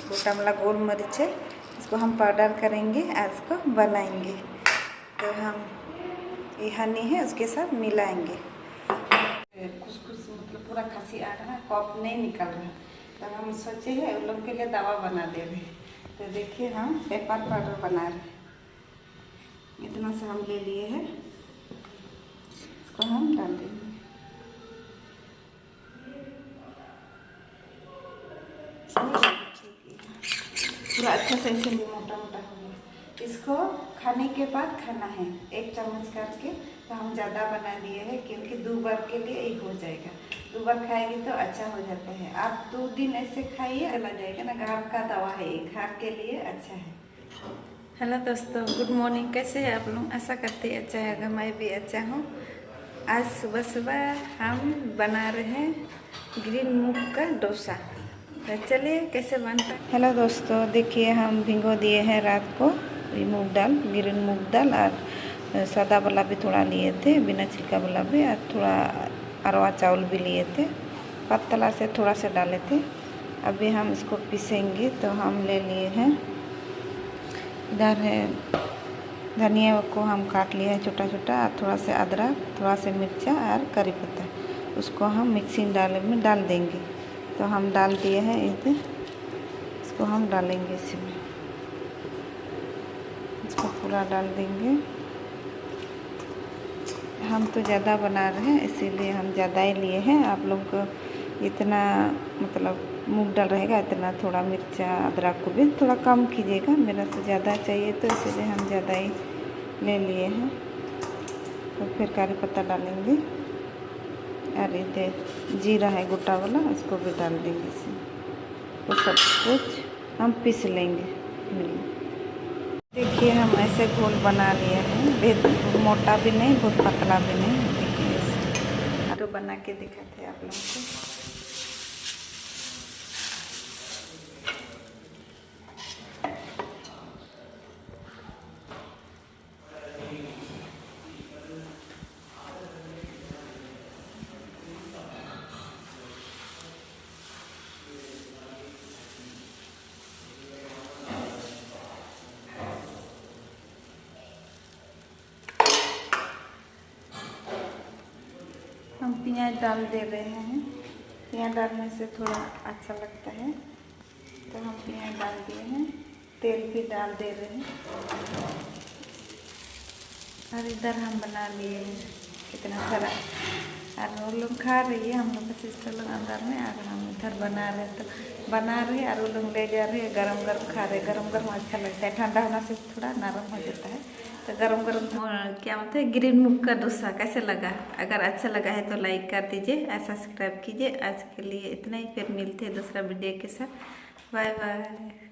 गोटा वाला गोल मिर्च है, इसको हम पाउडर करेंगे और इसको बनाएंगे। तो हम ये हनी है उसके साथ मिलाएंगे। कुछ मतलब पूरा खांसी आ रहा है, कफ नहीं निकल रहा, तो हम सोचे हैं उन लोग के लिए दवा बना दे रहे हैं। तो देखिए हम पेपर पाउडर बना रहे हैं। इतना से हम ले लिए हैं, इसको हम डाल देंगे। पूरा अच्छा से ऐसे मोटा मोटा हो गया। इसको खाने के बाद खाना है 1 चम्मच करके। तो हम ज़्यादा बना दिए हैं क्योंकि 2 बार के लिए ही हो जाएगा। 2 बार खाएंगे तो अच्छा हो जाता है। आप 2 दिन ऐसे खाइए, चला जाएगा ना। घर का दवा है, घर के लिए अच्छा है। हेलो दोस्तों, गुड मॉर्निंग। कैसे हैं आप लोग? आशा करते हैं अच्छा है, मैं भी अच्छा हूँ। आज सुबह सुबह हम बना रहे हैं ग्रीन मूंग का डोसा। तो चलिए कैसे बनता है। हेलो दोस्तों, देखिए हम भिगो दिए हैं रात को मूंग दाल, ग्रीन मूंग दाल, और सादा वाला भी थोड़ा लिए थे, बिना छिलका वाला भी, और थोड़ा अरवा चावल भी लिए थे, पतला से थोड़ा सा डाले थे। अभी हम इसको पीसेंगे। तो हम ले लिए हैं, इधर है धनिया को हम काट लिया है छोटा छोटा, और थोड़ा सा अदरक, थोड़ा सा मिर्चा और करी पत्ता, उसको हम मिक्सी में डाल देंगे। तो हम डाल दिए हैं इधर, इसको हम डालेंगे इसमें, इसको पूरा डाल देंगे। हम तो ज़्यादा बना रहे हैं इसीलिए हम ज़्यादा ही लिए हैं। आप लोग को इतना मतलब मूंग दाल रहेगा इतना, थोड़ा मिर्चा अदरक को भी थोड़ा कम कीजिएगा। मेरा तो ज़्यादा चाहिए तो इसीलिए हम ज़्यादा ही ले लिए हैं। तो फिर करी पत्ता डालेंगे, और इधर जीरा है गोटा वाला, इसको भी डाल देंगे इसमें। तो सब कुछ हम पीस लेंगे। देखिए हम ऐसे घोल बना लिए हैं, बहुत मोटा भी नहीं बहुत पतला भी नहीं। देखिए ऐसे तो बना के दिखाते हैं आप लोगों को। हम प्याज डाल दे रहे हैं, प्याज डालने से थोड़ा अच्छा लगता है। तो हम प्याज डाल दिए हैं, तेल भी डाल दे रहे हैं, और इधर हम बना लिए हैं कितना सारा, और वो लोग खा रही है। हम लोग का सिस्टर लोग अंदर में, और हम इधर बना रहे, तो बना रहे और वो लोग ले जा रहे हैं, गरम गरम खा रहे। गरम गरम अच्छा लगता है, ठंडा होने से थोड़ा नरम हो जाता है। तो गरम गरम क्या बोलते हैं ग्रीन मूंग का डोसा कैसे लगा? अगर अच्छा लगा है तो लाइक कर दीजिए और सब्सक्राइब कीजिए। आज के लिए इतना ही, फिर मिलते हैं दूसरा वीडियो के साथ। Bye bye.